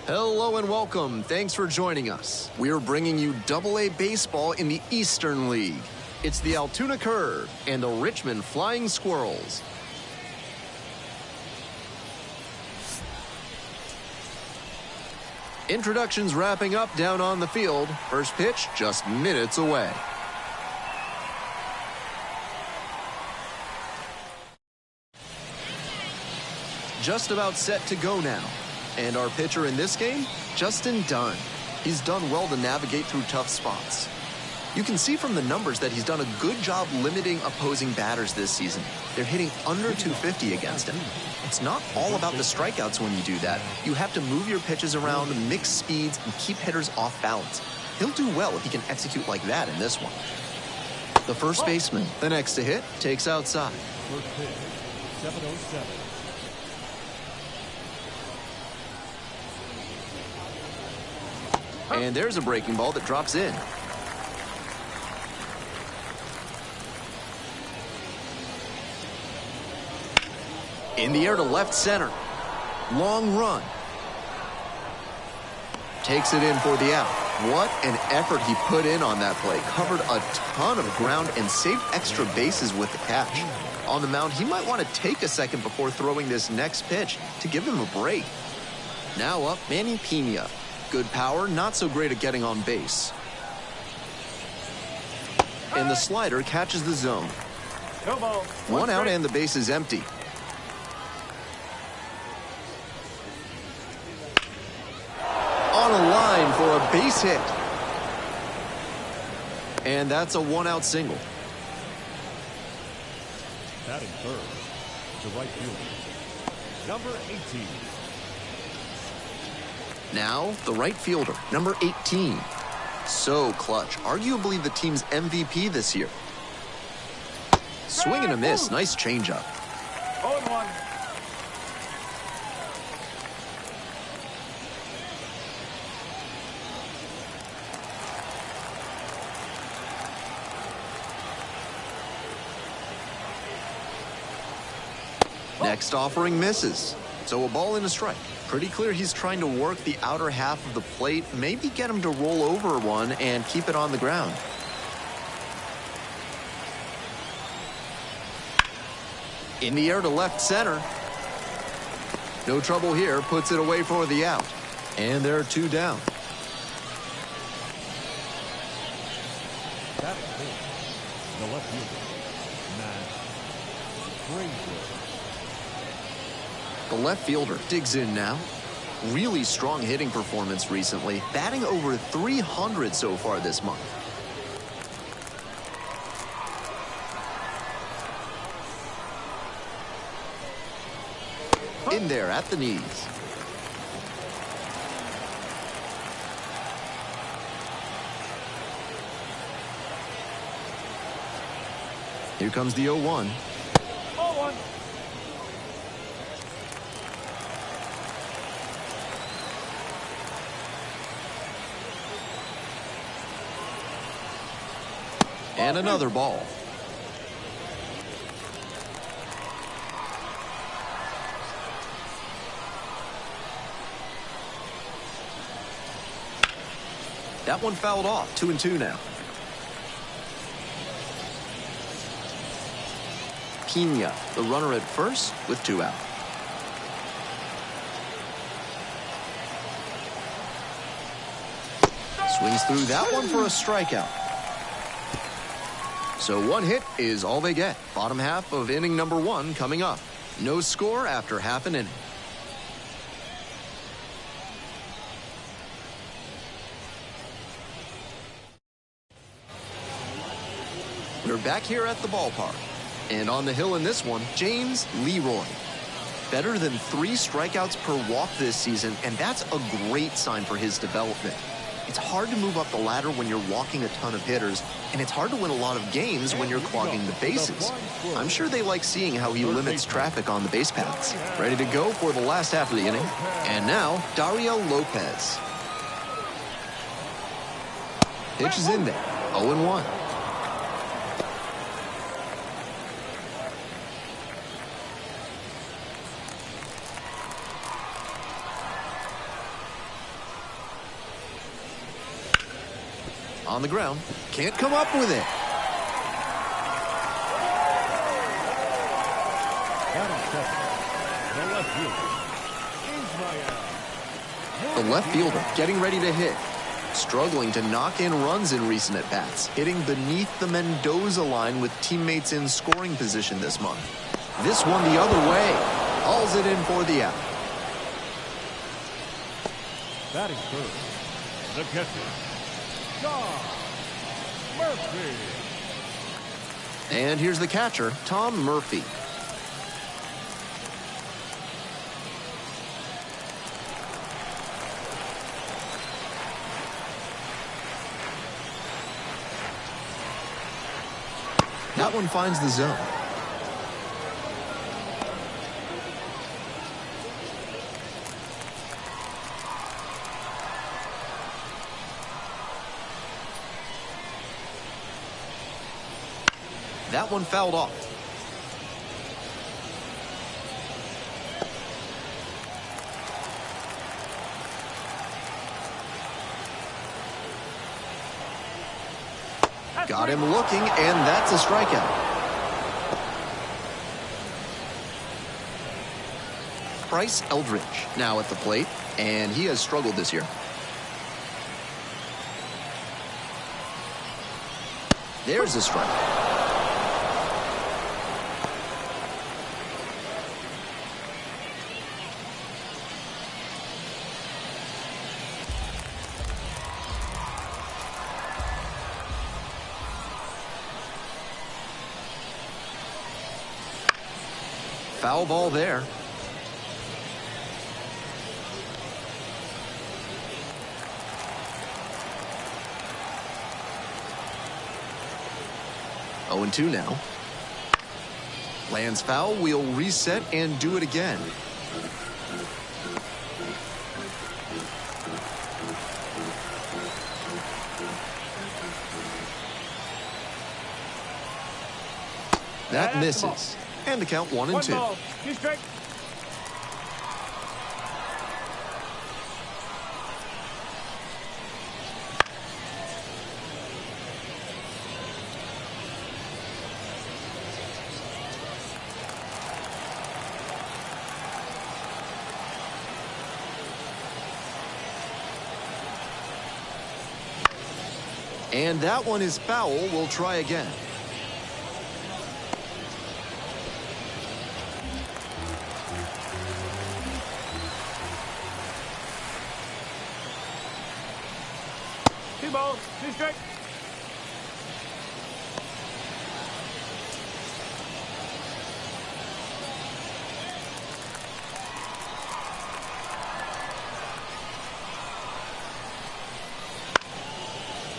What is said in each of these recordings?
Hello and welcome. Thanks for joining us. We're bringing you Double-A baseball in the Eastern League. It's the Altoona Curve and the Richmond Flying Squirrels. Introductions wrapping up down on the field. First pitch just minutes away. Just about set to go now. And our pitcher in this game, Justin Dunn. He's done well to navigate through tough spots. You can see from the numbers that he's done a good job limiting opposing batters this season. They're hitting under 250 against him. It's not all about the strikeouts when you do that. You have to move your pitches around, mix speeds, and keep hitters off balance. He'll do well if he can execute like that in this one. The first baseman, the next to hit, takes outside. First pitch, 7-0-7. And there's a breaking ball that drops in. In the air to left center. Long run. Takes it in for the out. What an effort he put in on that play. Covered a ton of ground and saved extra bases with the catch. On the mound, he might want to take a second before throwing this next pitch to give him a break. Now up, Manny Pena. Good power, not so great at getting on base. And the slider catches the zone. One out and the base is empty. On a line for a base hit. And that's a one-out single. Batting third, the right fielder, number 18. Now, the right fielder, number 18. So clutch, arguably the team's MVP this year. Swing and a miss, nice changeup. 0-1. Next offering misses. So a ball and a strike. Pretty clear he's trying to work the outer half of the plate, maybe get him to roll over one and keep it on the ground. In the air to left center. No trouble here, puts it away for the out. And there are two down. Batting fourth, the left fielder, Matt Frazier. The left fielder digs in now. Really strong hitting performance recently, batting over 300 so far this month. In there at the knees. Here comes the 0-1. 0-1. And another ball. That one fouled off. 2-2 now. Pena, the runner at first with two out. Swings through that one for a strikeout. So one hit is all they get. Bottom half of inning number one coming up. No score after half an inning. We're back here at the ballpark. And on the hill in this one, James Leroy. Better than 3 strikeouts per walk this season, and that's a great sign for his development. It's hard to move up the ladder when you're walking a ton of hitters, and it's hard to win a lot of games when you're clogging the bases. I'm sure they like seeing how he limits traffic on the base paths. Ready to go for the last half of the inning. And now, Dario Lopez. Pitch is in there, 0-1. On the ground. Can't come up with it. The left fielder, Israel. The left fielder getting ready to hit. Struggling to knock in runs in recent at-bats. Hitting beneath the Mendoza line with teammates in scoring position this month. This one the other way. Hauls it in for the out. Batting third, the catcher, John Murphy. And here's the catcher, Tom Murphy. That one finds the zone. That one fouled off. Got him looking, and that's a strikeout. Bryce Eldridge now at the plate, and he has struggled this year. There's a strike. Foul ball there. Oh, 0-2 now. Lands foul. We'll reset and do it again. That misses. And the count 1-2. 1 ball, 2 strikes. And that one is foul. We'll try again. Two balls, 2 strikes.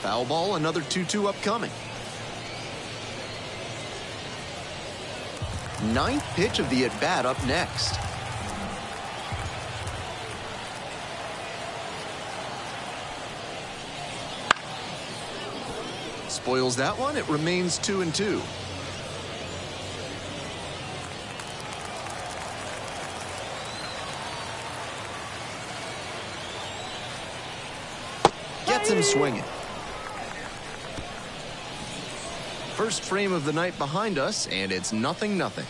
Foul ball, another 2-2 upcoming. Ninth pitch of the at-bat up next. Spoils that one. It remains 2-2. Gets him swinging. First frame of the night behind us, and it's 0-0.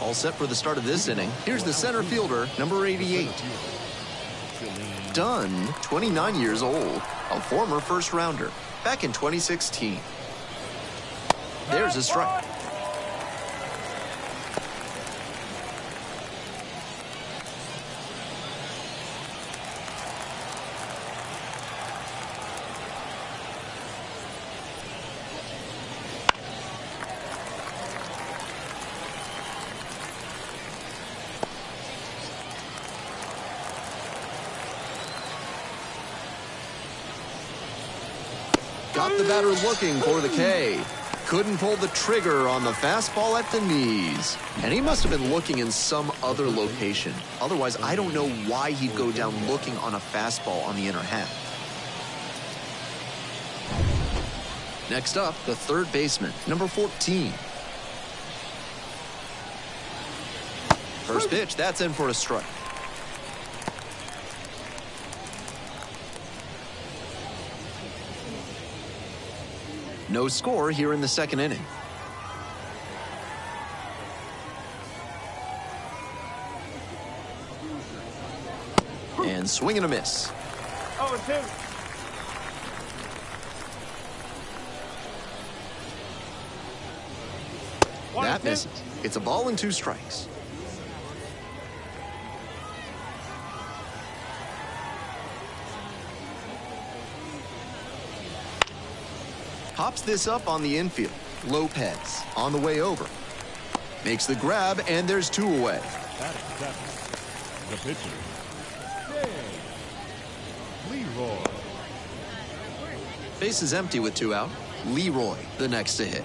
All set for the start of this inning. Here's the center fielder, number 88. Dunn, 29 years old, a former first-rounder, back in 2016. There's a strike. Got the batter looking for the K. Couldn't pull the trigger on the fastball at the knees. And he must have been looking in some other location. Otherwise, I don't know why he'd go down looking on a fastball on the inner half. Next up, the third baseman, number 14. First pitch, that's in for a strike. No score here in the second inning. And swing and a miss. 0-2. That misses. It's a ball and 2 strikes. Pops this up on the infield. Lopez on the way over. Makes the grab, and there's 2 away. Batting seventh, the pitcher, Leroy. Base is empty with 2 out. Leroy, the next to hit.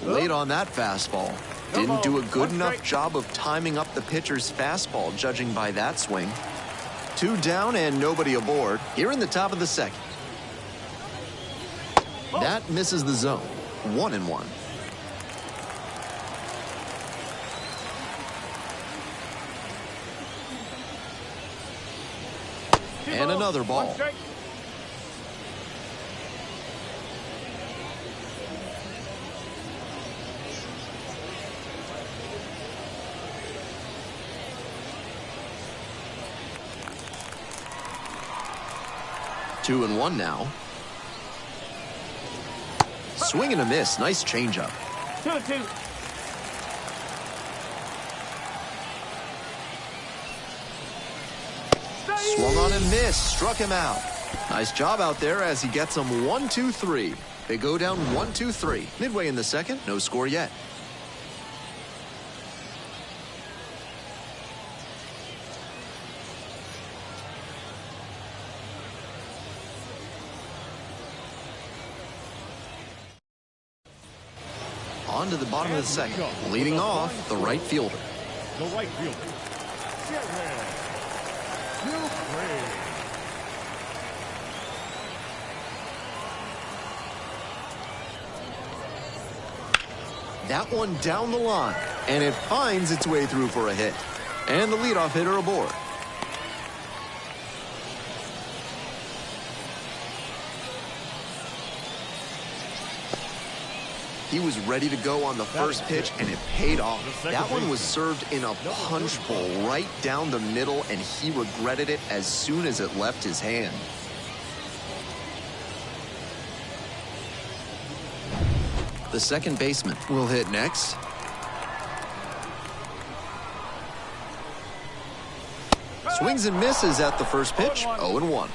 Late on that fastball. Didn't do a good enough job of timing up the pitcher's fastball, judging by that swing. 2 down and nobody aboard here in the top of the second. That misses the zone. 1-1. And another ball. 2-1 now. Swing and a miss. Nice changeup. 2-2. Swung on and missed. Struck him out. Nice job out there as he gets them 1-2-3. They go down 1-2-3. Midway in the second, no score yet. On to the bottom of the second. Leading off, the right fielder. The right fielder, That one down the line, and it finds its way through for a hit. And the leadoff hitter aboard. He was ready to go on the first pitch, and it paid off. That one was served in a punch bowl right down the middle, and he regretted it as soon as it left his hand. The second baseman will hit next. Swings and misses at the first pitch. 0-1.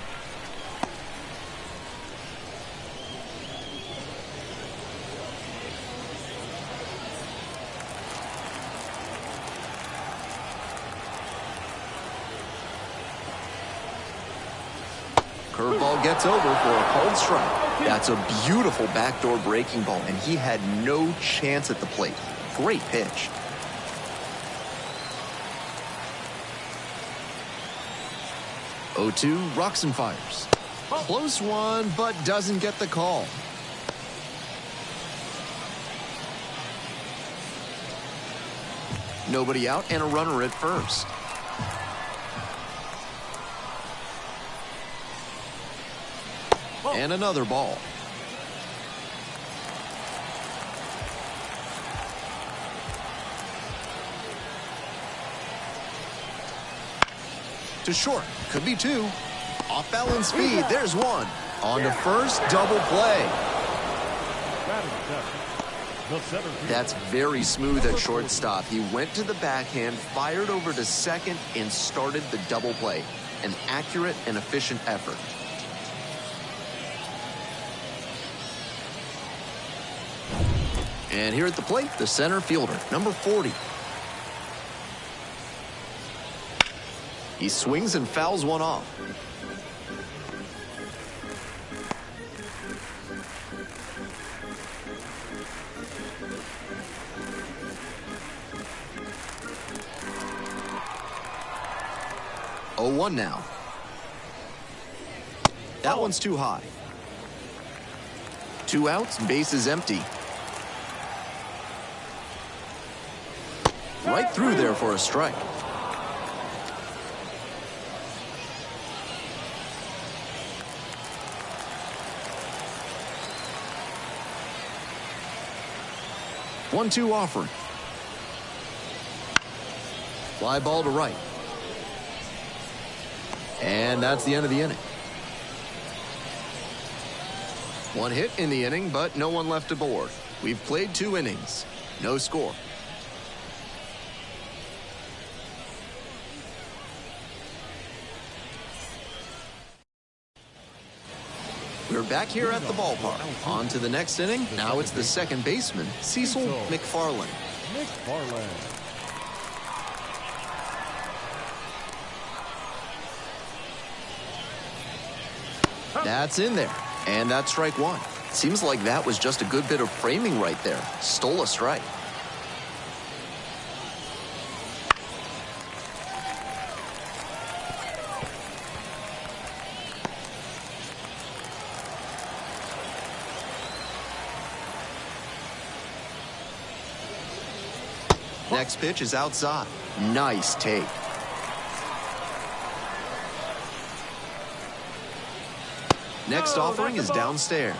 Curveball gets over for a called strike. That's a beautiful backdoor breaking ball, and he had no chance at the plate. Great pitch. (0-2) rocks and fires. Close one, but doesn't get the call. Nobody out and a runner at first. And another ball. To short. Could be 2. Off balance speed. There's 1. On to first. Double play. That's very smooth at shortstop. He went to the backhand, fired over to second, and started the double play. An accurate and efficient effort. And here at the plate, the center fielder, number 40. He swings and fouls one off. Oh, 1 now. That one's too high. 2 outs, bases empty. Right through there for a strike. One-two offering. Fly ball to right. And that's the end of the inning. One hit in the inning, but no one left aboard. We've played 2 innings. No score. We're back here at the ballpark. On to the next inning. Now it's the second baseman, Cecil McFarland. That's in there. And that's strike 1. Seems like that was just a good bit of framing right there. Stole a strike. Next pitch is outside. Nice take. Next offering is downstairs.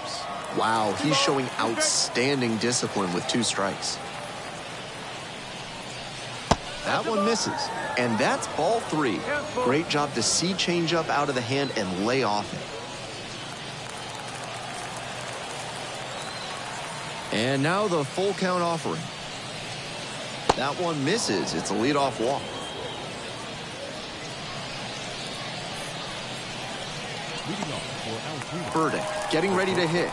Wow, he's showing outstanding discipline with 2 strikes. That one misses. And that's ball 3. Great job to see changeup out of the hand and lay off it. And now the full count offering. That one misses. It's a leadoff walk. Burdick getting ready to hit.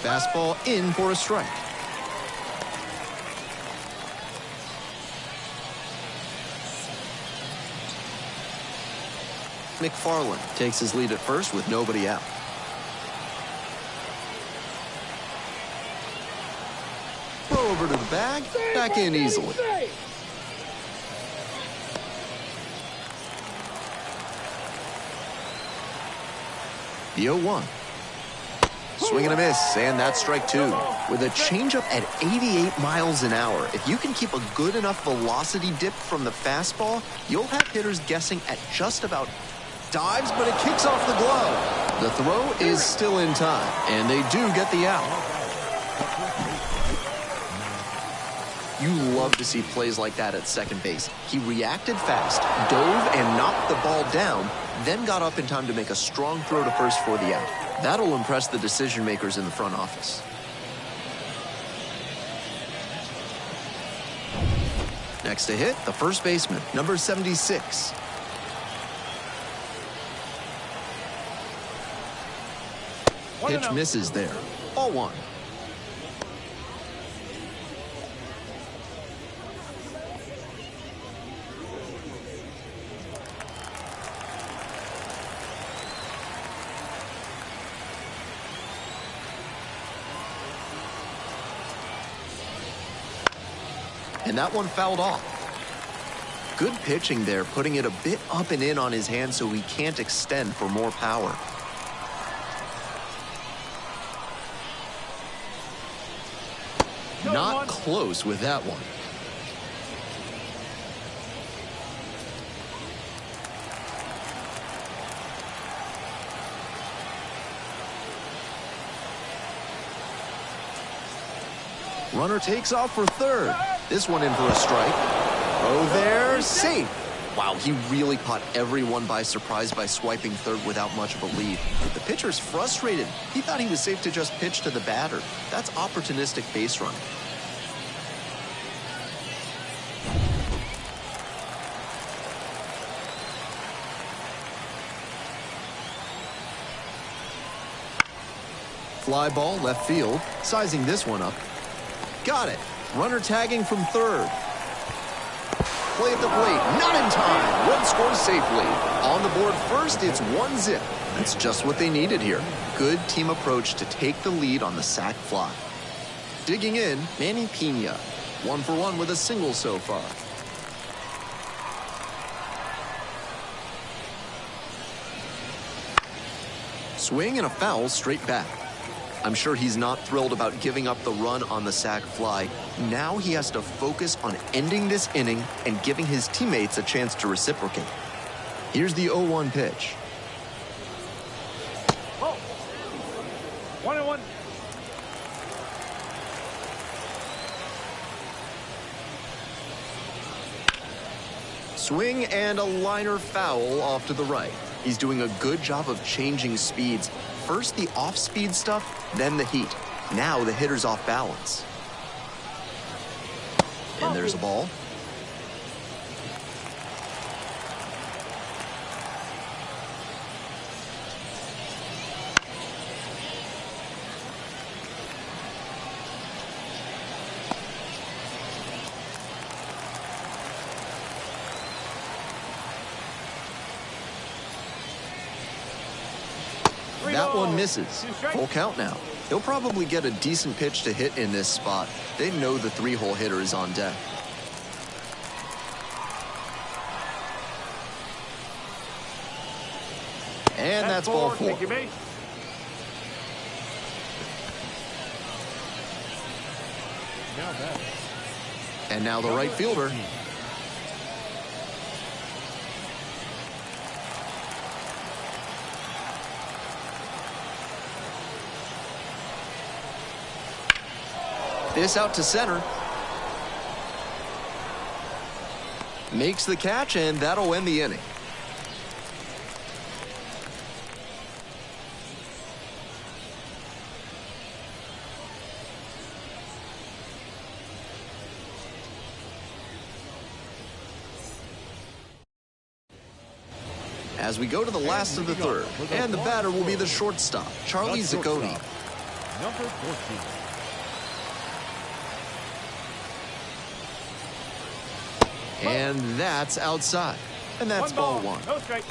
Fastball in for a strike. McFarland takes his lead at first with nobody out. Throw over to the bag, back in easily. The 0-1. Swing and a miss, and that's strike 2. With a changeup at 88 miles an hour, if you can keep a good enough velocity dip from the fastball, you'll have hitters guessing at just about. Dives, but it kicks off the glove. The throw is still in time, and they do get the out. You love to see plays like that at second base. He reacted fast, dove and knocked the ball down, then got up in time to make a strong throw to first for the out. That'll impress the decision makers in the front office. Next to hit, the first baseman, number 76. Pitch misses there. Ball 1. And that one fouled off. Good pitching there, putting it a bit up and in on his hand so he can't extend for more power. Not close with that one. Runner takes off for third. This one in for a strike. Oh, there, safe. Wow, he really caught everyone by surprise by swiping third without much of a lead. The pitcher's frustrated. He thought he was safe to just pitch to the batter. That's opportunistic base running. Fly ball left field, sizing this one up. Got it. Runner tagging from third. Play at the plate, not in time. One scores safely. On the board first, it's 1-0. That's just what they needed here. Good team approach to take the lead on the sac fly. Digging in, Manny Pena. 1 for 1 with a single so far. Swing and a foul straight back. I'm sure he's not thrilled about giving up the run on the sac fly. Now he has to focus on ending this inning and giving his teammates a chance to reciprocate. Here's the 0-1 pitch. Oh. 1-1. Swing and a liner foul off to the right. He's doing a good job of changing speeds. First the off-speed stuff, then the heat. Now the hitter's off balance. And there's a ball. That one misses. Full count now. He'll probably get a decent pitch to hit in this spot. They know the 3-hole hitter is on deck. And that's ball 4. Take your base. Now that. And now the right fielder. This out to center. Makes the catch, and that'll end the inning. As we go to the last of the third, and the batter will be the shortstop, Charlie Zacconi. Number 14. And that's outside. And that's ball 1. No strike.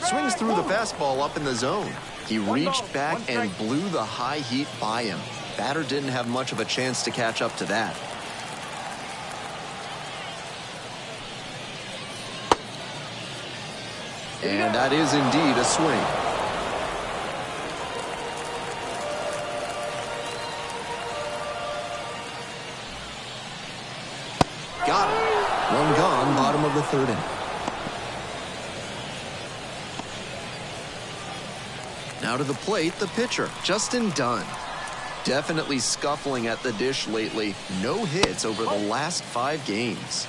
Swings through the fastball up in the zone. He reached back and blew the high heat by him. Batter didn't have much of a chance to catch up to that. And that is indeed a swing. Got it. One gone, bottom of the third inning. Now to the plate, the pitcher, Justin Dunn. Definitely scuffling at the dish lately. No hits over the last 5 games.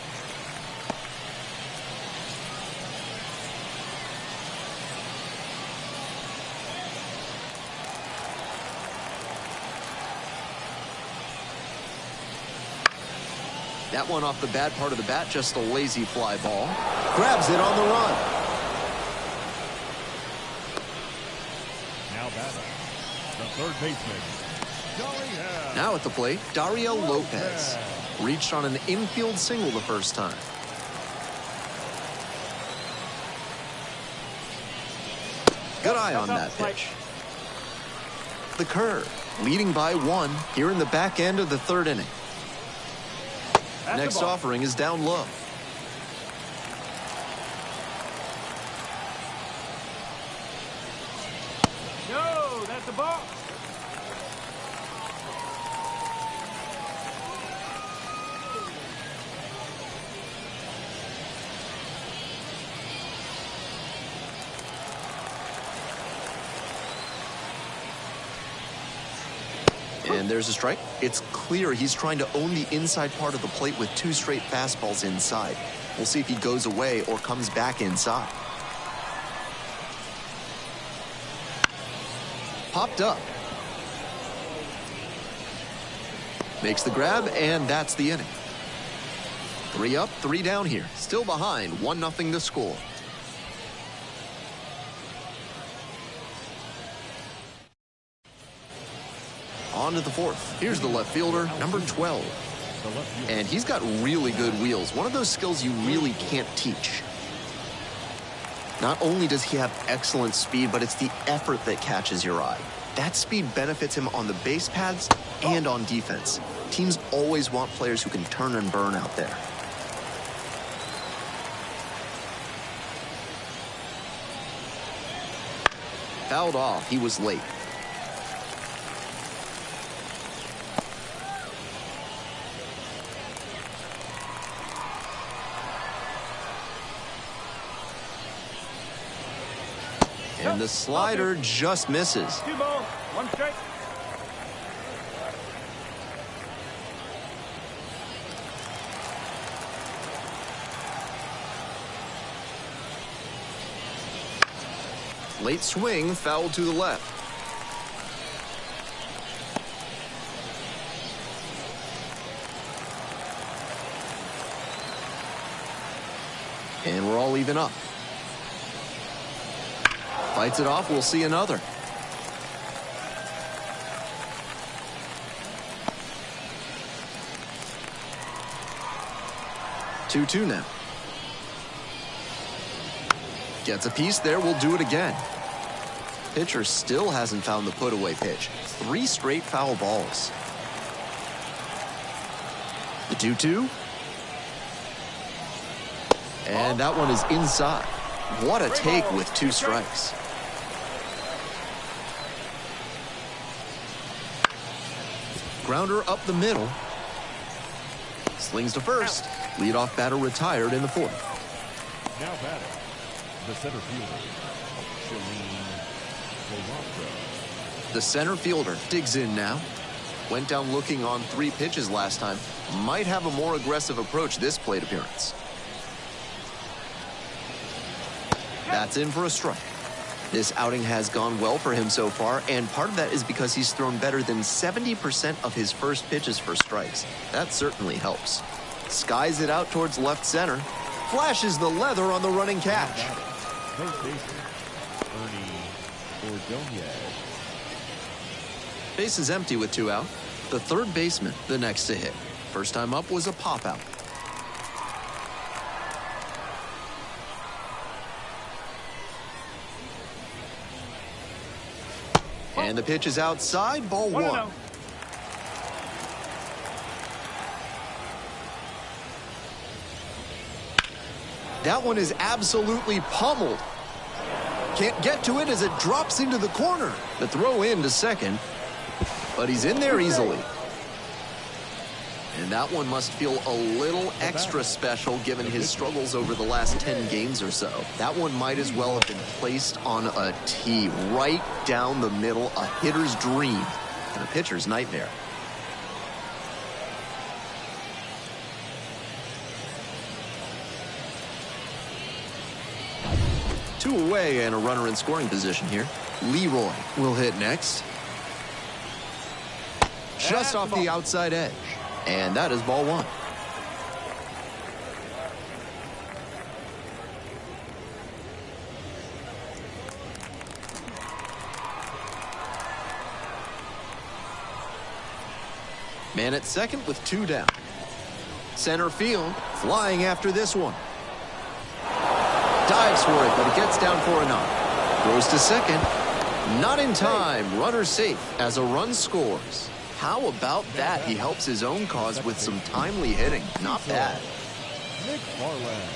That one off the bad part of the bat, just a lazy fly ball. Grabs it on the run. Now batting, the third baseman. Now at the plate, Dario Lopez. Reached on an infield single the first time. Good eye on that pitch. The curve, leading by 1 here in the back end of the third inning. Next offering is down low. No, that's a ball. And there's a strike. It's clear he's trying to own the inside part of the plate with 2 straight fastballs inside. We'll see if he goes away or comes back inside. Popped up. Makes the grab, and that's the inning. 3 up, 3 down here. Still behind, 1-0 the score. On to the fourth. Here's the left fielder, number 12. And he's got really good wheels. One of those skills you really can't teach. Not only does he have excellent speed, but it's the effort that catches your eye. That speed benefits him on the base paths and on defense. Teams always want players who can turn and burn out there. Fouled off. He was late. And the slider just misses. 2 balls, 1 strike. Late swing, fouled to the left. And we're all even up. Fights it off, we'll see another. Two now. Gets a piece there, we'll do it again. Pitcher still hasn't found the put-away pitch. 3 straight foul balls. The 2-2. And that one is inside. What a take with 2 strikes. Grounder up the middle. Slings to first. Leadoff batter retired in the 4th. Now batting, the center fielder, The center fielder digs in now. Went down looking on 3 pitches last time. Might have a more aggressive approach this plate appearance. That's in for a strike. This outing has gone well for him so far, and part of that is because he's thrown better than 70% of his first pitches for strikes. That certainly helps. Skies it out towards left center. Flashes the leather on the running catch. First baseman, Ernie Ordonez. Base is empty with 2 out. The third baseman, the next to hit. First time up was a pop out. And the pitch is outside, ball 1. 1-0. That one is absolutely pummeled. Can't get to it as it drops into the corner. The throw in to second, but he's in there easily. And that one must feel a little extra special given his struggles over the last 10 games or so. That one might as well have been placed on a tee right down the middle, a hitter's dream and a pitcher's nightmare. Two away and a runner in scoring position here. Leroy will hit next. Just off the outside edge. And that is ball 1. Man at second with 2 down. Center field flying after this one. Dives for it, but it gets down for a knock. Throws to second. Not in time. Runner safe as a run scores. How about that? He helps his own cause with some timely hitting. Not bad. McFarland.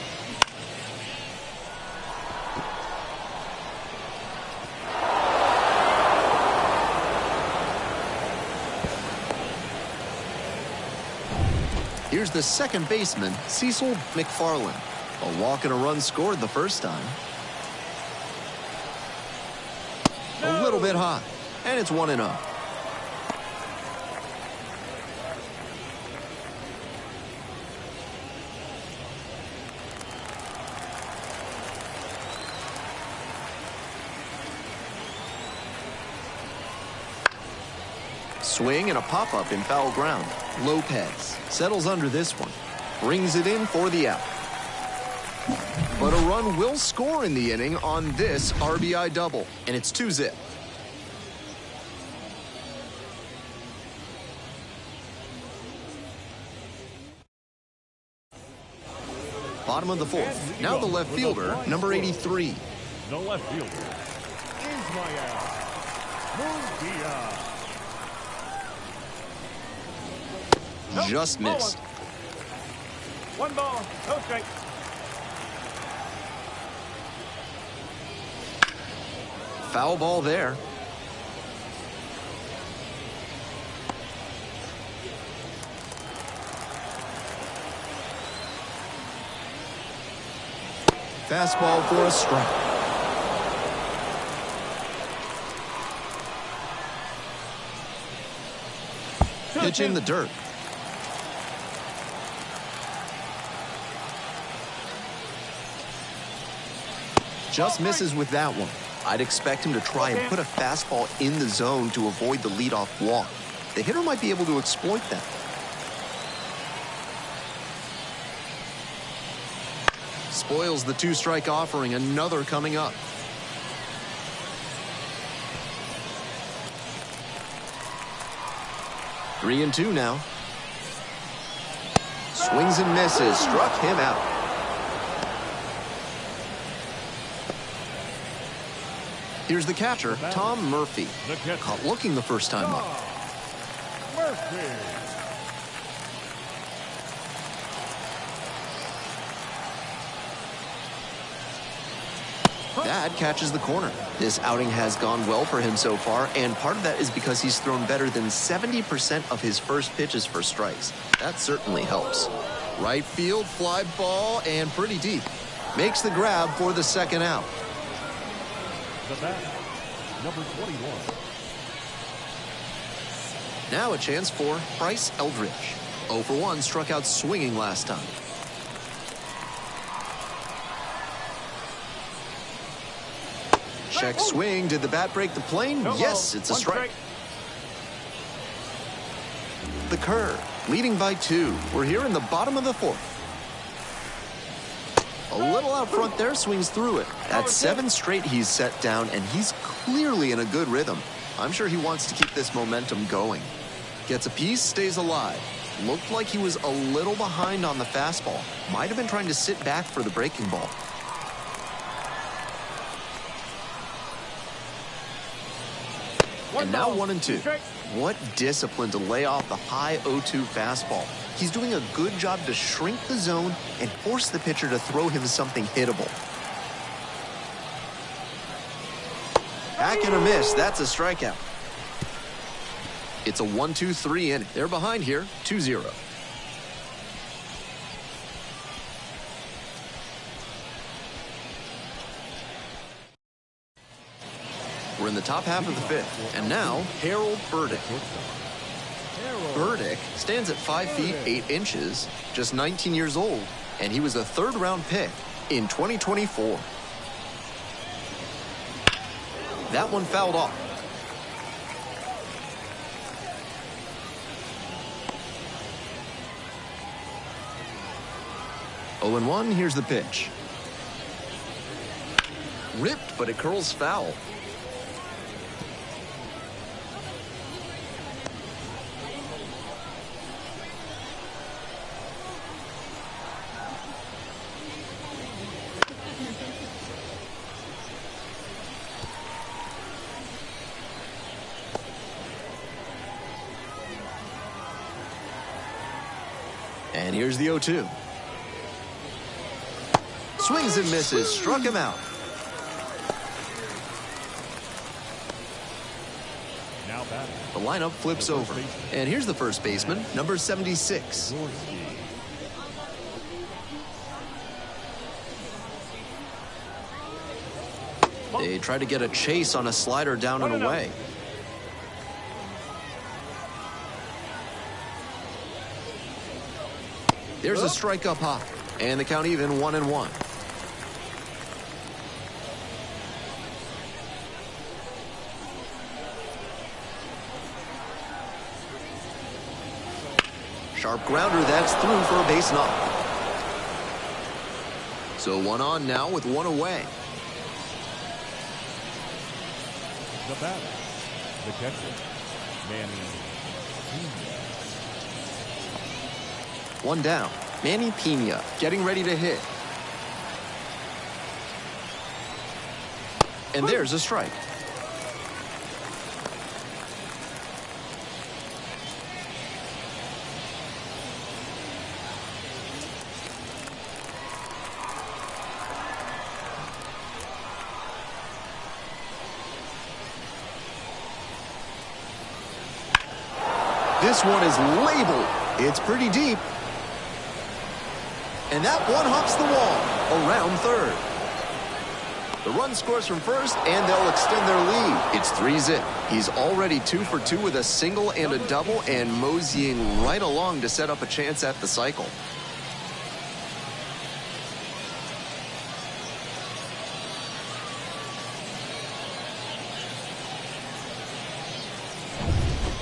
Here's the second baseman, Cecil McFarland. A walk and a run scored the first time. A little bit high, and it's 1-0. Swing and a pop-up in foul ground. Lopez settles under this one. Brings it in for the out. But a run will score in the inning on this RBI double. And it's 2-zip. Bottom of the 4th. Now the left fielder, number 83. The left fielder, Ismael Munguia. Just missed. 1 ball, no strike. Foul ball there. Fastball for a strike. Pitch in the dirt. Just misses with that one. I'd expect him to try and put a fastball in the zone to avoid the leadoff walk. The hitter might be able to exploit that. Spoils the two-strike offering. Another coming up. Three and two now. Swings and misses. Struck him out. Here's the catcher, Tom Murphy. Caught looking the first time up. That catches the corner. This outing has gone well for him so far, and part of that is because he's thrown better than 70% of his first pitches for strikes. That certainly helps. Right field, fly ball, and pretty deep. Makes the grab for the second out. The bat, number 21. Now a chance for Bryce Eldridge. 0 for 1, struck out swinging last time. Check swing. Did the bat break the plane? Yes, it's a strike. The curve, leading by 2. We're here in the bottom of the 4th. A little out front there, swings through it. That's 7 straight he's set down, and he's clearly in a good rhythm. I'm sure he wants to keep this momentum going. Gets a piece, stays alive. Looked like he was a little behind on the fastball. Might have been trying to sit back for the breaking ball. And now 1 and 2. What discipline to lay off the high 0-2 fastball. He's doing a good job to shrink the zone and force the pitcher to throw him something hittable. Back and a miss. That's a strikeout. It's a 1-2-3 inning. They're behind here, 2-0. We're in the top half of the 5th, and now Harold Burdick. Burdick stands at 5 feet 8 inches, just 19 years old, and he was a 3rd-round pick in 2024. That one fouled off. Oh and 1, here's the pitch. Ripped, but it curls foul. And here's the 0-2. Swings and misses, struck him out. Now batting. The lineup flips over. And here's the first baseman, number 76. They try to get a chase on a slider down and away. There's a strike up high, and the count even 1-1. Sharp grounder, that's through for a base knock. So 1 on now with 1 away. The batter, the catcher, Manny. 1 down. Manny Pena getting ready to hit. And there's a strike. This one is labeled. It's pretty deep. And that one hops the wall around third. The run scores from first, and they'll extend their lead. It's 3-zip. He's already 2 for 2 with a single and a double, and moseying right along to set up a chance at the cycle.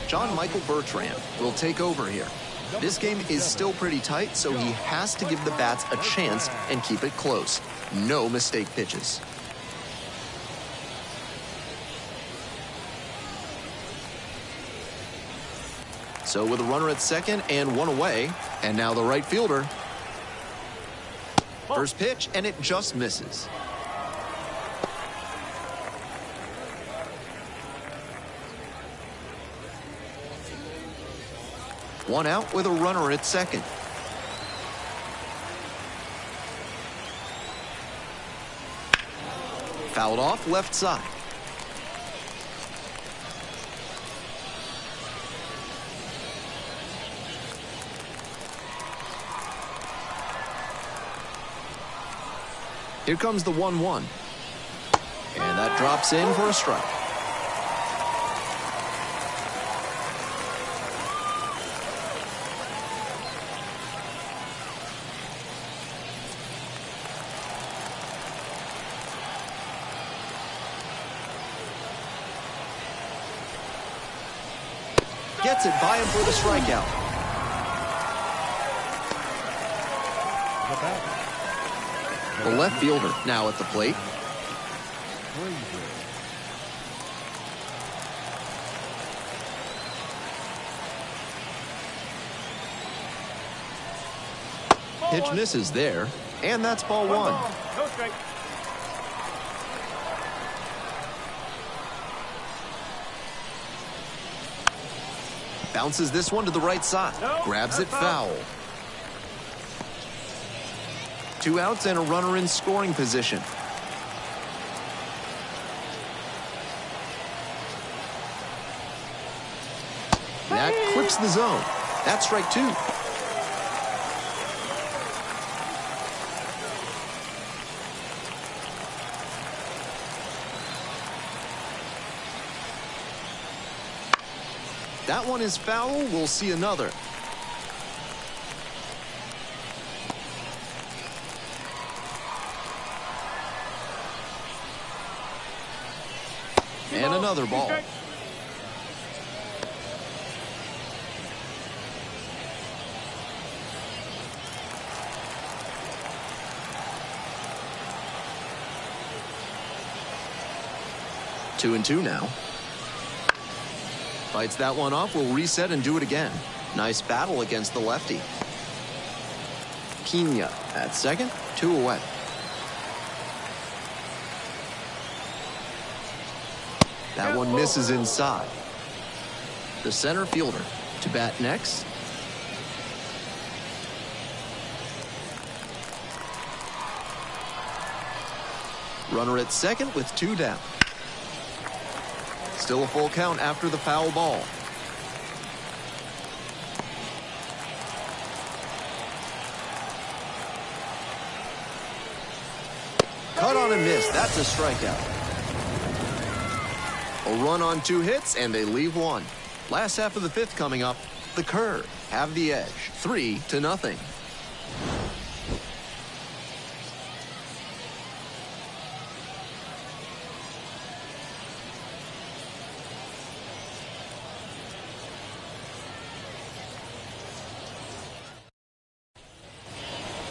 John Michael Bertrand will take over here. This game is still pretty tight, so he has to give the bats a chance and keep it close. No mistake pitches. So with a runner at second and one away, and now the right fielder. First pitch, and it just misses. One out with a runner at second. Fouled off left side. Here comes the 1-1. And that drops in for a strike. Gets it by him for the strikeout. The left fielder now at the plate. Pitch misses there, and that's ball one. No strike. Bounces this one to the right side. Grabs it foul. 2 outs and a runner in scoring position. That clips the zone. That's strike 2. That one is foul. We'll see another. And another ball. Two and two now. Fights that one off. We'll reset and do it again. Nice battle against the lefty. Pena at second. 2 away. That one misses inside. The center fielder to bat next. Runner at second with 2 down. Still a full count after the foul ball. Cut on and miss. That's a strikeout. A run on 2 hits, and they leave 1. Last half of the 5th coming up. The Curve have the edge, 3-0.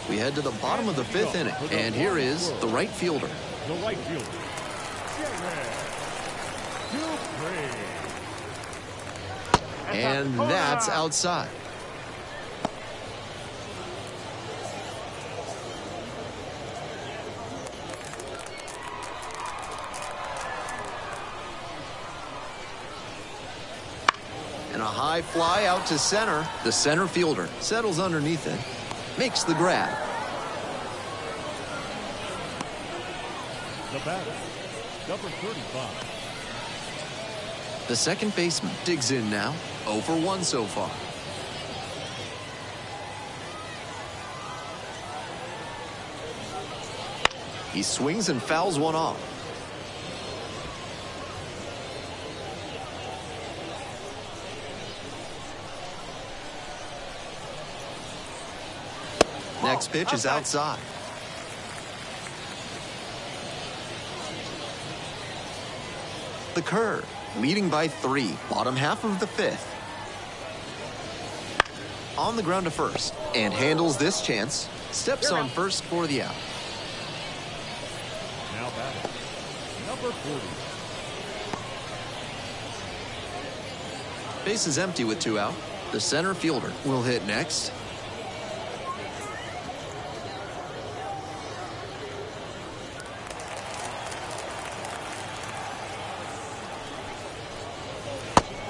We head to the bottom of the 5th inning, and here is the right fielder. The right fielder. And that's outside. And a high fly out to center. The center fielder settles underneath it. Makes the grab. The batter, number 35. The second baseman digs in now. 0 for 1 so far. He swings and fouls one off. Next pitch is outside. The curve, leading by 3, bottom half of the 5th. On the ground to first, and handles this chance. Steps on first for the out. Now batting, number 40. Base is empty with 2 out. The center fielder will hit next.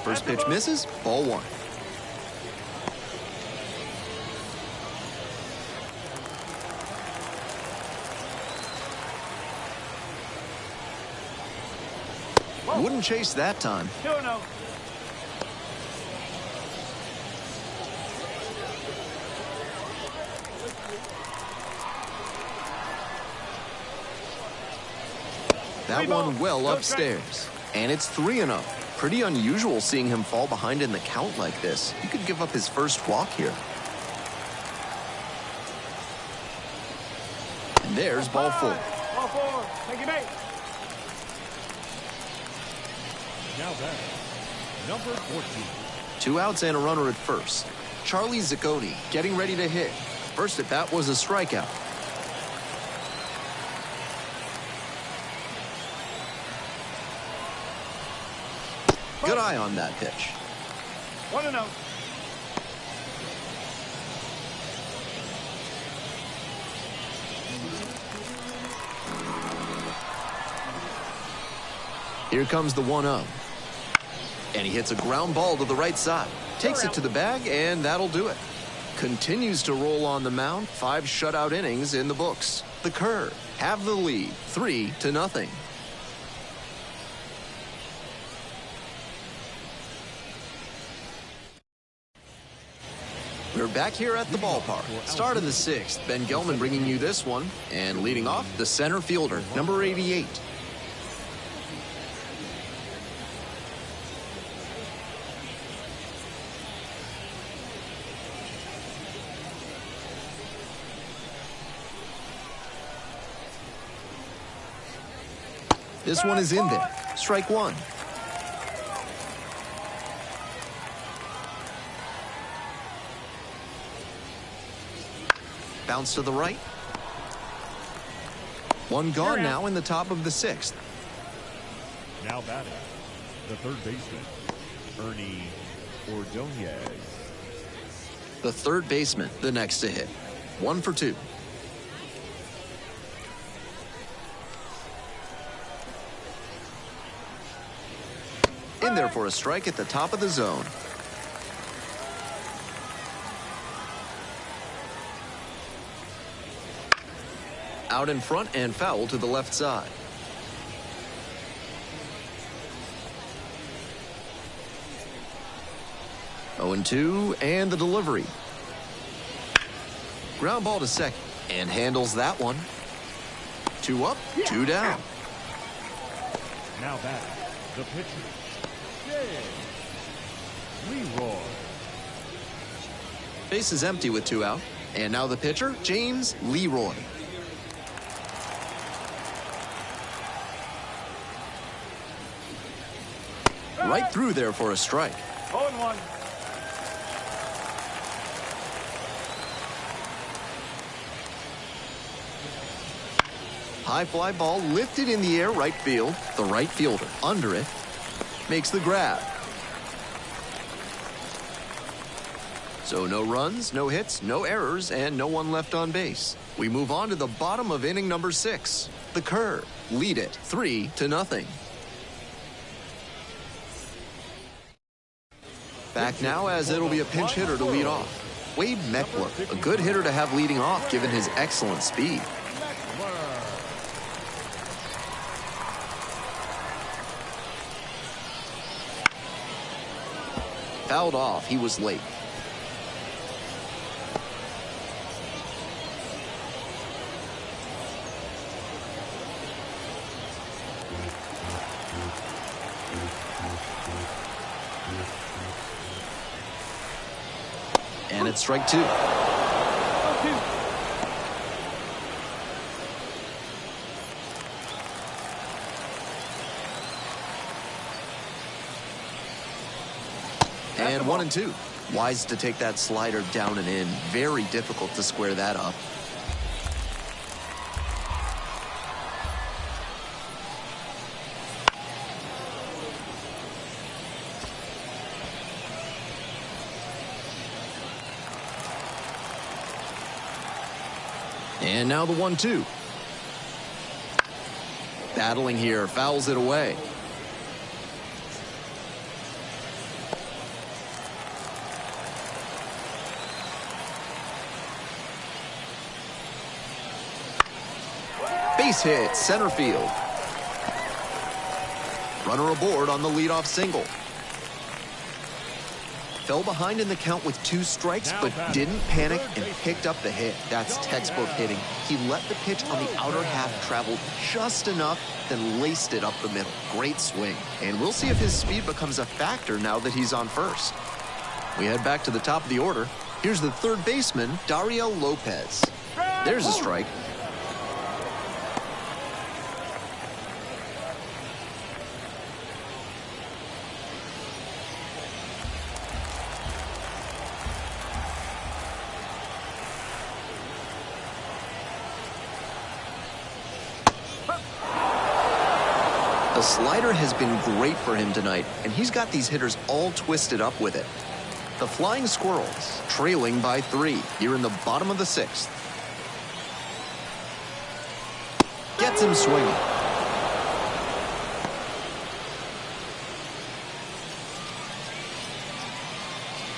First pitch misses, ball 1. Wouldn't chase that time. 2-0. That one well upstairs. And it's 3-0. Pretty unusual seeing him fall behind in the count like this. He could give up his first walk here. And there's ball 4. Ball 4. Thank you, mate. Now batting, number 14. 2 outs and a runner at first. Charlie Zacconi getting ready to hit. First at bat was a strikeout. Good eye on that pitch. 1-0. Here comes the 1-0. And he hits a ground ball to the right side. Takes it to the bag, and that'll do it. Continues to roll on the mound. 5 shutout innings in the books. The Curve have the lead, 3-0. We're back here at the ballpark. Start of the 6th. Ben Gelman bringing you this one. And leading off, the center fielder, number 88. This one is in there. Strike 1. Bounce to the right. One gone now in the top of the 6th. Now batting, the third baseman, Ernie Ordonez. The third baseman, the next to hit. 1 for 2. In there for a strike at the top of the zone. Out in front and foul to the left side. Oh, 0-2, and the delivery. Ground ball to second, and handles that one. 2 up, 2 down. Now batting, the pitcher, Leroy. Base is empty with 2 out, and now the pitcher, James Leroy. Right through there for a strike. 0-1. High fly ball lifted in the air right field. The right fielder under it makes the grab. So no runs, no hits, no errors, and no one left on base. We move on to the bottom of inning number 6. The Curve lead it 3-0. Back now as it'll be a pinch hitter to lead off. Wade Meckler, a good hitter to have leading off given his excellent speed. Fouled off. He was late. And it's strike two. And 1-2. Wise to take that slider down and in. Very difficult to square that up. And now the 1-2. Battling here, fouls it away. Base hit, center field. Runner aboard on the leadoff single. Fell behind in the count with 2 strikes, but didn't panic and picked up the hit. That's textbook hitting. He let the pitch on the outer half travel just enough, then laced it up the middle. Great swing. And we'll see if his speed becomes a factor now that he's on first. We head back to the top of the order. Here's the third baseman, Dario Lopez. There's a strike. The slider has been great for him tonight, and he's got these hitters all twisted up with it. The Flying Squirrels trailing by 3 here in the bottom of the 6th. Gets him swinging.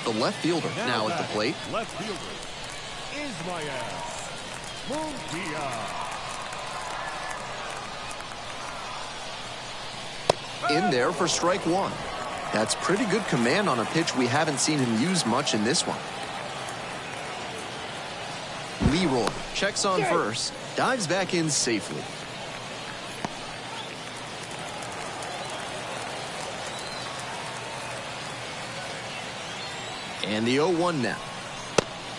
The left fielder now at the plate. Left fielder is In there for strike 1. That's pretty good command on a pitch we haven't seen him use much in this one. Leroy checks on first, dives back in safely. And the 0-1 now.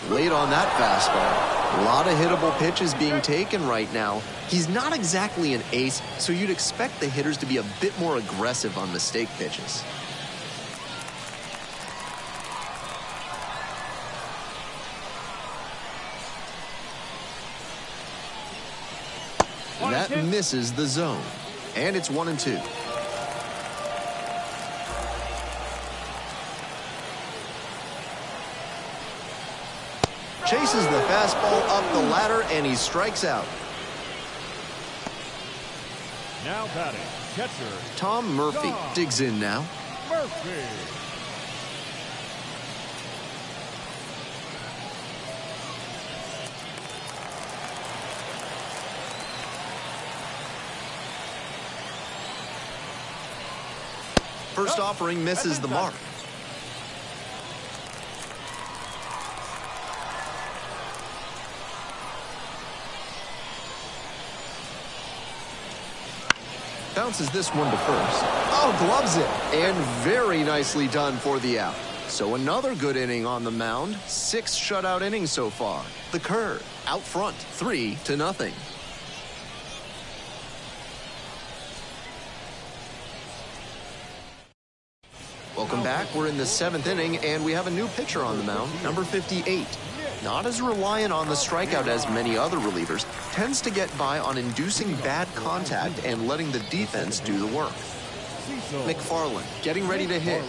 Late on that fastball. A lot of hittable pitches being taken right now. He's not exactly an ace, so you'd expect the hitters to be a bit more aggressive on mistake pitches. That misses the zone. And it's 1-2. Chases the fastball up the ladder, and he strikes out. Now batting, catcher Tom Murphy digs in now. Murphy. First offering misses the mark. Bounces this one to first. Oh, gloves it. And very nicely done for the out. So another good inning on the mound. 6 shutout innings so far. The curve out front, 3-0. Welcome back. We're in the 7th inning, and we have a new pitcher on the mound, number 58. Not as reliant on the strikeout as many other relievers, tends to get by on inducing bad contact and letting the defense do the work. McFarland getting ready to hit.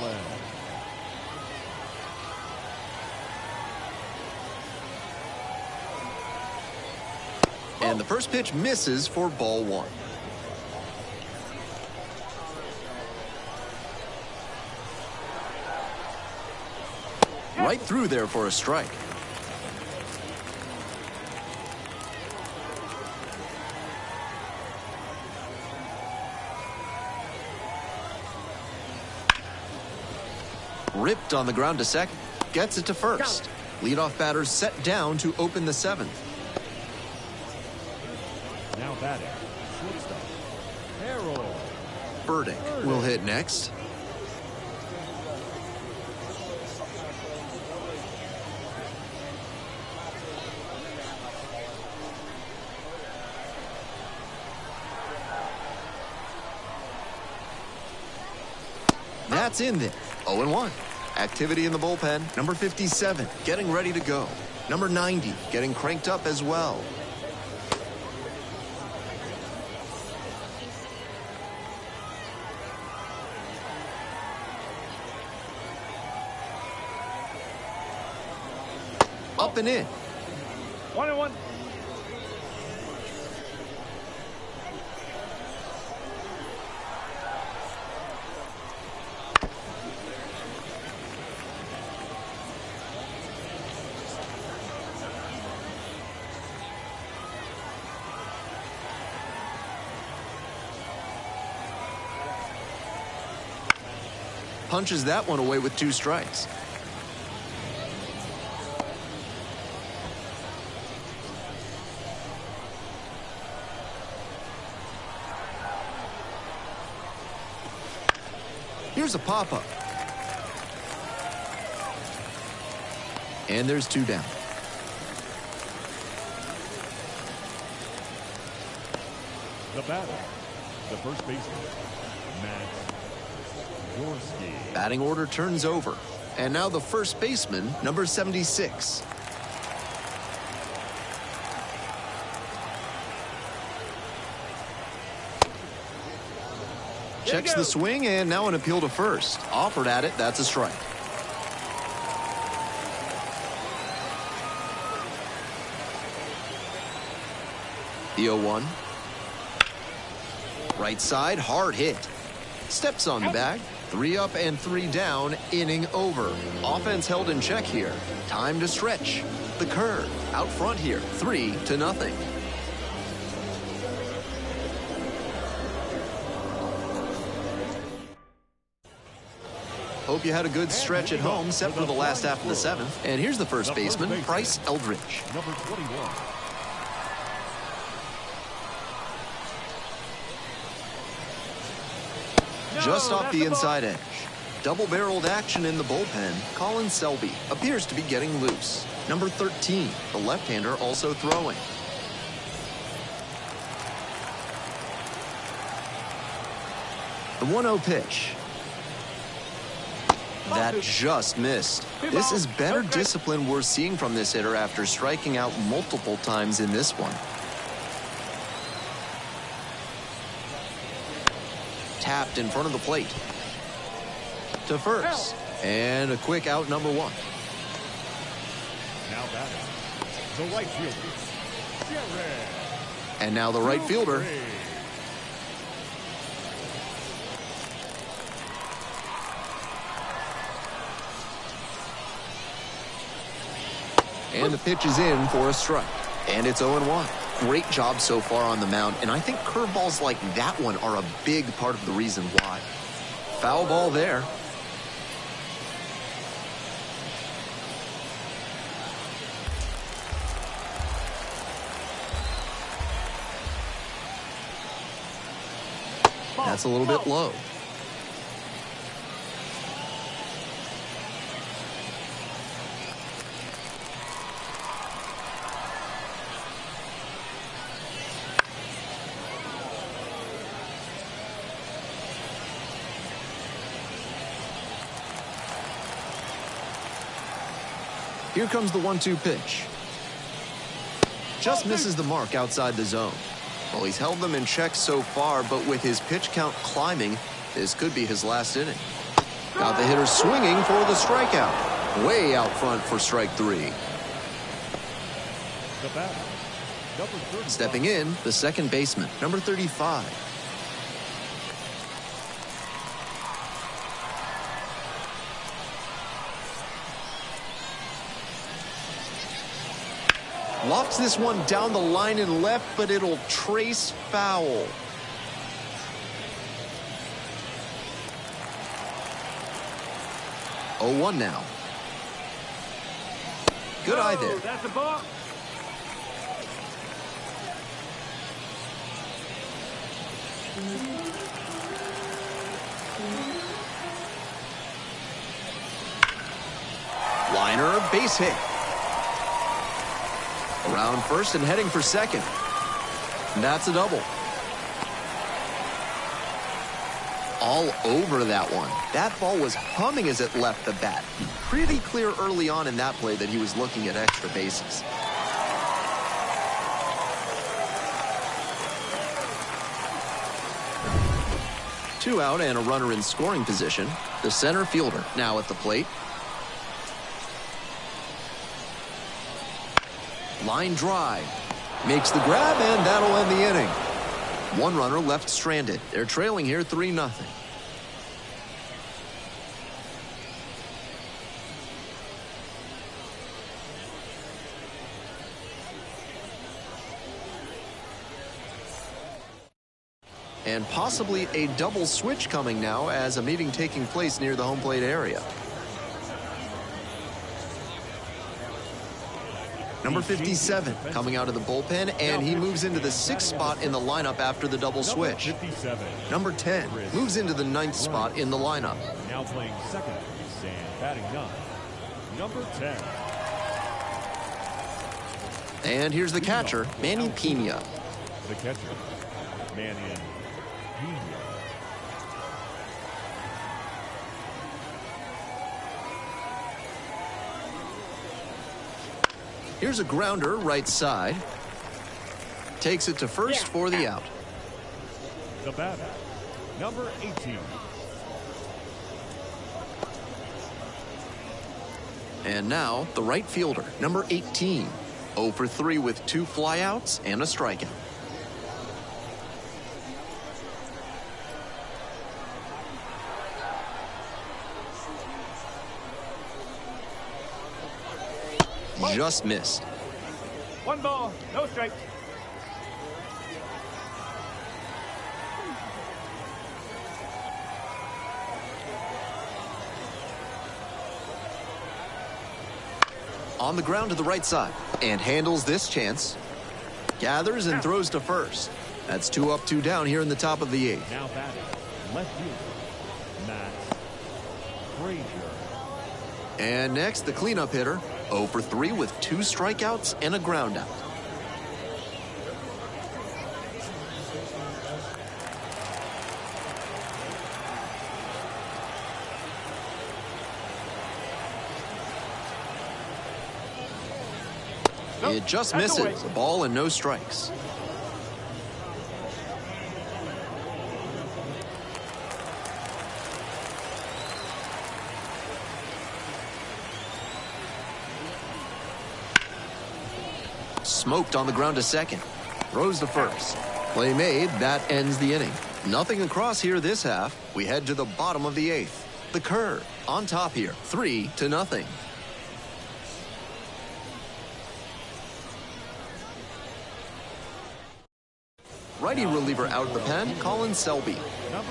And the first pitch misses for ball 1. Right through there for a strike. Ripped on the ground to second. Gets it to first. Leadoff batter set down to open the 7th. Now batting, shortstop, Harold. Burdick will hit next. That's in there. 0-1. Activity in the bullpen. Number 57 getting ready to go. Number 90 getting cranked up as well. Up and in. 1-1. Punches that one away with 2 strikes. Here's a pop-up. And there's 2 down. The batter, the first baseman, Matt Gorski. Batting order turns over. And now the first baseman, number 76. Checks the swing, and now an appeal to first. Offered at it, that's a strike. The 0-1. Right side, hard hit. Steps on the bag. 3 up and 3 down, inning over. Offense held in check here. Time to stretch. The curve out front here, 3-0. Hope you had a good stretch at home, set for the last half of the 7th. And here's the first baseman, Bryce Eldridge. Number 21. Just off the inside edge. Double-barreled action in the bullpen. Colin Selby appears to be getting loose. Number 13, the left-hander, also throwing. The 1-0 pitch. That just missed. This is better discipline we're seeing from this hitter after striking out multiple times in this one. Tapped in front of the plate. To first. And a quick out, number 1. Now batting, the right fielder, Jared. And now the right fielder. And the pitch is in for a strike. And it's 0-1. Great job so far on the mound, and I think curveballs like that one are a big part of the reason why. Foul ball there. That's a little bit low. Here comes the 1-2 pitch. Just misses the mark outside the zone. Well, he's held them in check so far, but with his pitch count climbing, this could be his last inning. Got the hitter swinging for the strikeout. Way out front for strike 3. The batter, number 35. Stepping in, the second baseman, number 35. Lofts this one down the line and left, but it'll trace foul. 0-1 now. Good eye there. That's the ball. Liner, base hit. Around first and heading for second. That's a double. All over that one. That ball was humming as it left the bat. Pretty clear early on in that play that he was looking at extra bases. Two out and a runner in scoring position. The center fielder now at the plate. Line drive. Makes the grab, and that'll end the inning. One runner left stranded. They're trailing here 3-0. And possibly a double switch coming now as a meeting taking place near the home plate area. Number 57 coming out of the bullpen, and he moves into the 6th spot in the lineup after the double switch. Number 10 moves into the 9th spot in the lineup. Now playing second base and batting 9, number 10. And here's the catcher, Manny Pena. The catcher, Manny Pena. Here's a grounder right side. Takes it to first for the out. The batter, number 18. And now the right fielder, number 18. 0 for 3 with 2 flyouts and a strikeout. Just missed. 1 ball, no strikes. On the ground to the right side and handles this chance. Gathers and throws to first. That's 2 up, 2 down here in the top of the 8th. Now batting, left fielder, Matt Frazier. And next, the cleanup hitter. 0 for 3 with 2 strikeouts and a ground out. It just misses. A ball and no strikes. Smoked on the ground to second. Throws to first. Play made. That ends the inning. Nothing across here this half. We head to the bottom of the 8th. The curve on top here. 3-0. Righty reliever out of the pen, Colin Selby.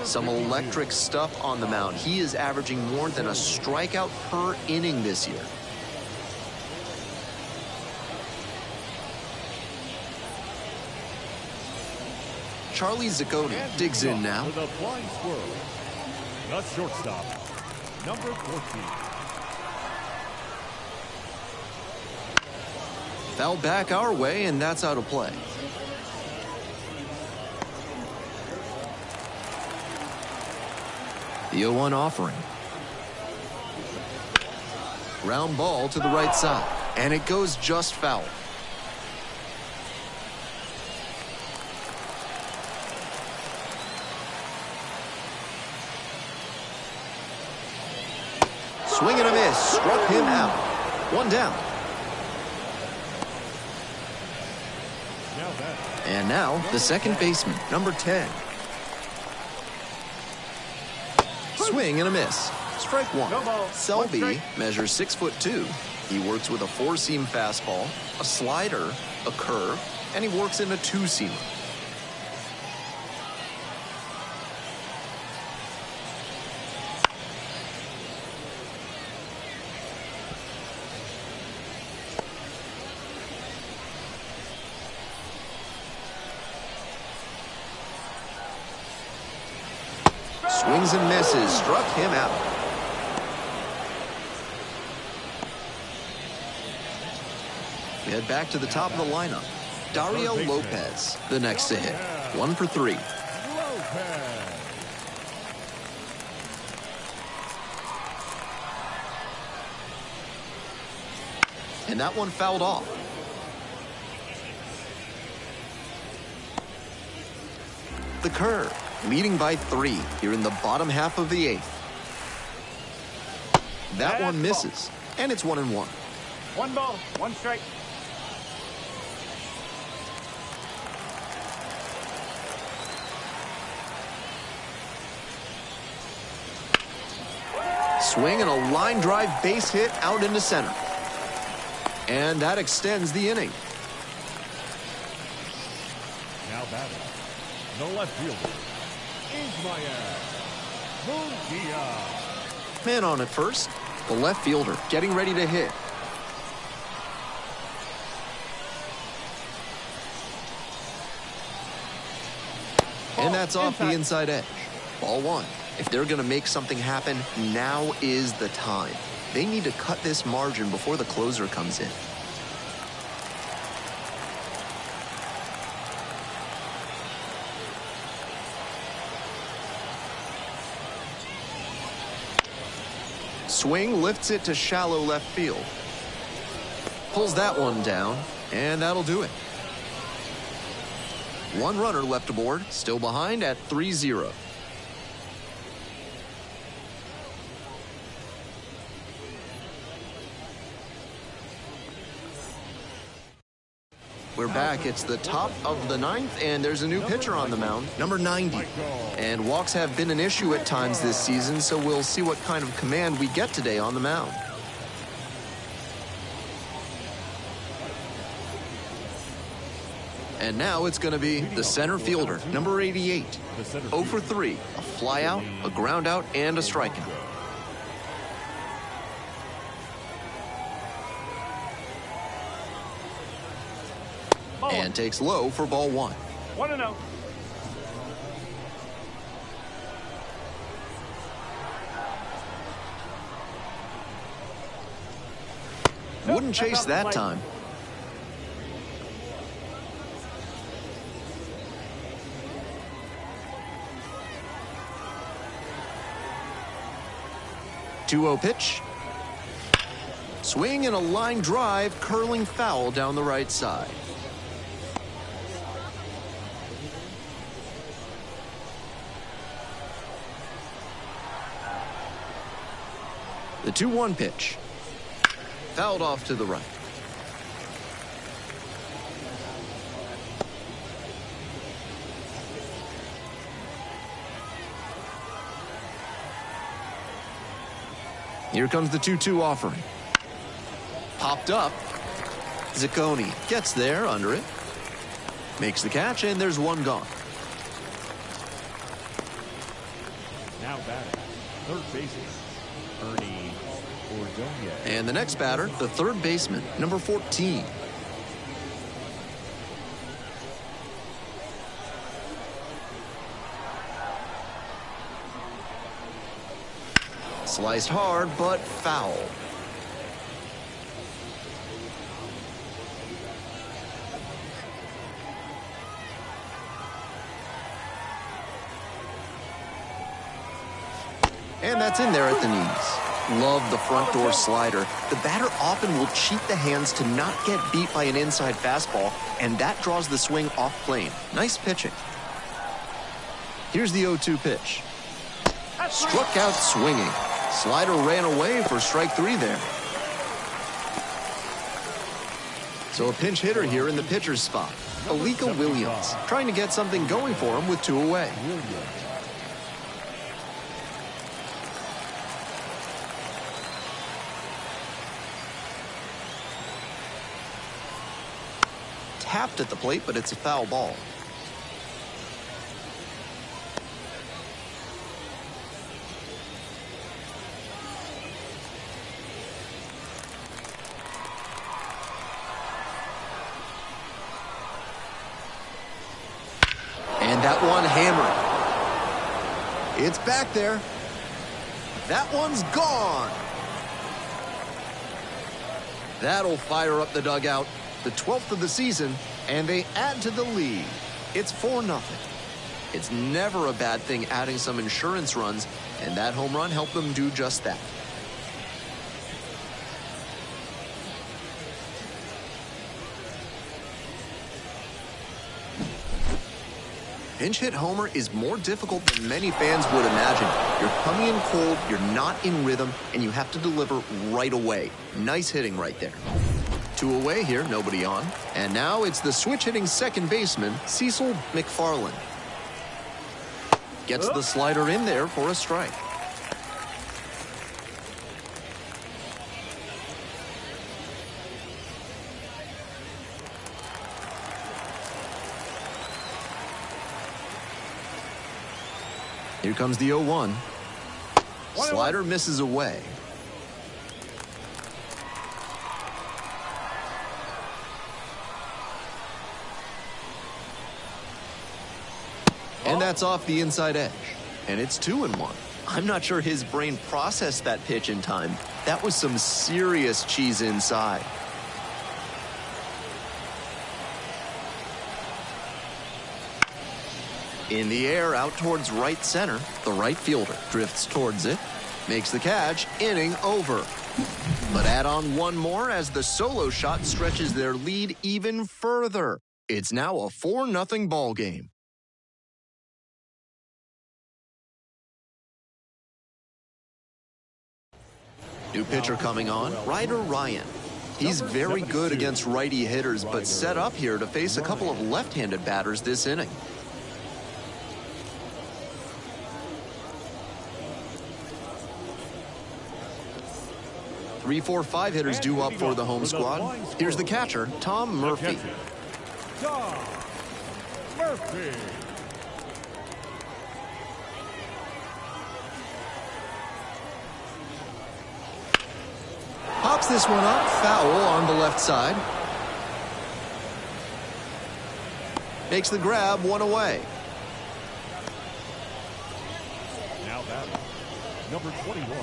Some electric stuff on the mound. He is averaging more than a strikeout per inning this year. Charlie Zacconi digs in now. With a flying squirrel, the shortstop, number 14. Foul back our way, and that's out of play. The 0-1 offering. Ground ball to the right side, and it goes just foul. Swing and a miss. Struck him out. 1 down. And now the second baseman, number 10. Swing and a miss. Strike 1. Selby measures 6'2". He works with a 4-seam fastball, a slider, a curve, and he works in a 2-seamer. Swings and misses. Struck him out. We head back to the top of the lineup. Dario Lopez, the next to hit. 1 for 3. And that one fouled off. The curve, leading by 3 here in the bottom half of the 8th. That one misses, and it's 1-1. 1 ball, 1 strike. Swing and a line drive base hit out into center. And that extends the inning. Now batting, the left fielder, Ismael. Man on at first. The left fielder getting ready to hit. And that's off the inside edge. Ball 1. If they're going to make something happen, now is the time. They need to cut this margin before the closer comes in. Swing lifts it to shallow left field. Pulls that one down, and that'll do it. 1 runner left aboard, still behind at 3-0. We're back. It's the top of the 9th, and there's a new pitcher on the mound, number 90. And walks have been an issue at times this season, so we'll see what kind of command we get today on the mound. And now it's going to be the center fielder, number 88. 0 for 3, a flyout, a ground out, and a strikeout. And takes low for ball 1. 1-0. Wouldn't chase that time. Two-0 pitch. Swing and a line drive, curling foul down the right side. The 2-1 pitch. Fouled off to the right. Here comes the 2-2 offering. Popped up. Zacconi gets there under it. Makes the catch, and there's one gone. Now batting, third baseman, Ernie Ordonez. And the next batter, the third baseman, number 14. Sliced hard, but foul. And that's in there at the knees. Love the front door slider. The batter often will cheat the hands to not get beat by an inside fastball, and that draws the swing off plane. Nice pitching. Here's the 0-2 pitch. Struck out swinging. Slider ran away for strike 3 there. So a pinch hitter here in the pitcher's spot. Alika Williams trying to get something going for him with 2 away. Tapped at the plate, but it's a foul ball. And that one hammered. It's back there. That one's gone. That'll fire up the dugout. The 12th of the season, and they add to the lead. It's 4-0. It's never a bad thing adding some insurance runs, and that home run helped them do just that. Pinch hit homer is more difficult than many fans would imagine. You're coming in cold, you're not in rhythm, and you have to deliver right away. Nice hitting right there. 2 away here, nobody on. And now it's the switch-hitting second baseman, Cecil McFarland. Gets the slider in there for a strike. Here comes the 0-1. Slider misses away. And that's off the inside edge. And it's 2-1. I'm not sure his brain processed that pitch in time. That was some serious cheese inside. In the air, out towards right center, the right fielder drifts towards it, makes the catch, inning over. But add on one more as the solo shot stretches their lead even further. It's now a 4-0 ball game. New pitcher coming on, Ryder Ryan. He's very good against righty hitters, but set up here to face a couple of left-handed batters this inning. Three, 4, 5 hitters due up for the home squad. Here's the catcher, Tom Murphy. Tom Murphy. Pops this one up, foul on the left side. Makes the grab, 1 away. Now batting, number 21.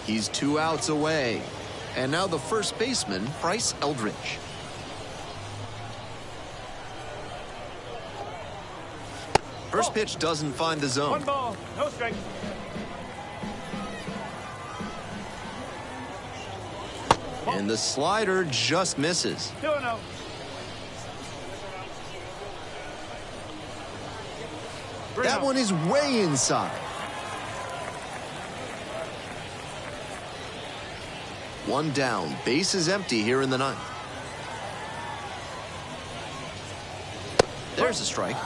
He's 2 outs away. And now the first baseman, Bryce Eldridge. First pitch doesn't find the zone. 1 ball, no strike. And the slider just misses. 2-0. That one is way inside. 1 down, base is empty here in the 9th. There's a strike.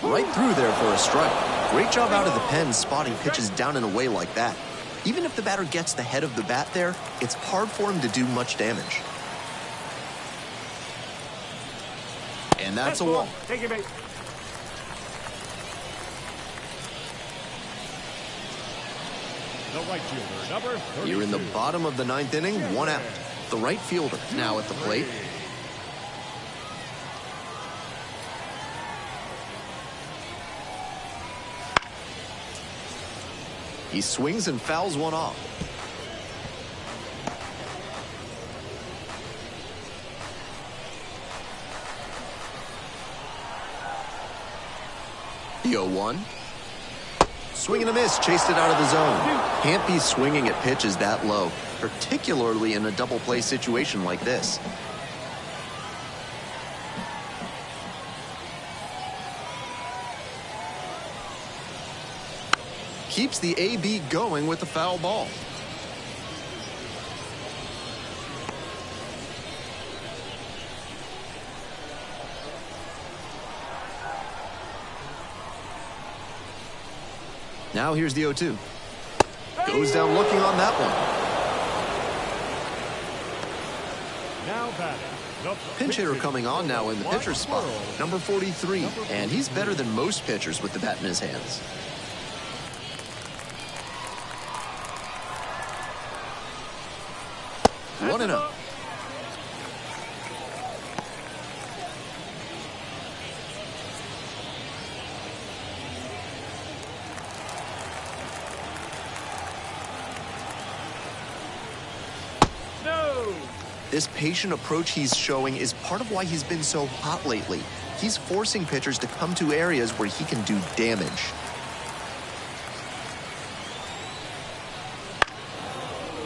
Right through there for a strike. Great job out of the pen spotting pitches down and away like that. Even if the batter gets the head of the bat there, it's hard for him to do much damage. And that's a walk. Take your base. The right fielder, number 32. You're in the bottom of the 9th inning, 1 out. The right fielder now at the plate. He swings and fouls one off. The 0-1. Swing and a miss, chased it out of the zone. Can't be swinging at pitches that low, particularly in a double play situation like this. Keeps the AB going with the foul ball. Now here's the 0-2. Goes down looking on that one. Now batting, the Pinch hitter coming on now in the pitcher's spot. Number 43. And he's better than most pitchers with the bat in his hands. One and out. This patient approach he's showing is part of why he's been so hot lately. He's forcing pitchers to come to areas where he can do damage.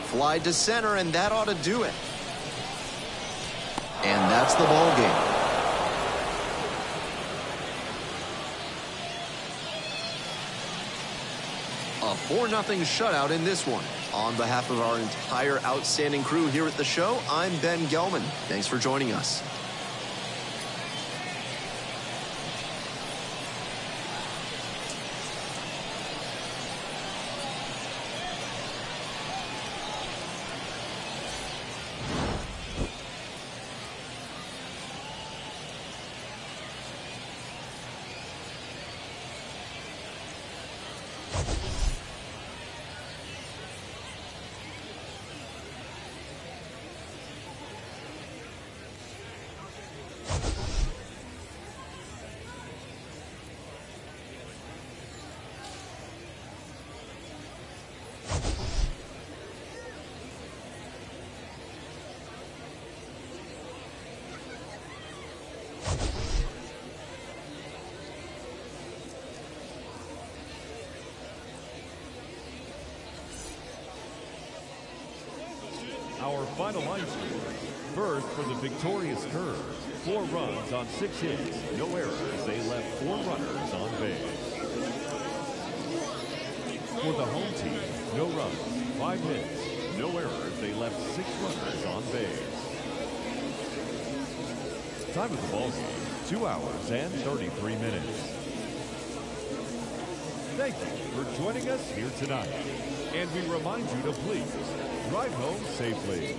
Fly to center, and that ought to do it. And that's the ball game. A 4-0 shutout in this one. On behalf of our entire outstanding crew here at the show, I'm Ben Gelman. Thanks for joining us. Our final line score. First, for the victorious Curves, 4 runs on 6 hits, no errors. They left 4 runners on base. For the home team, no runs, 5 hits, no errors. They left 6 runners on base. Time of the ball game, 2 hours and 33 minutes. Thank you for joining us here tonight. And we remind you to please drive home safely.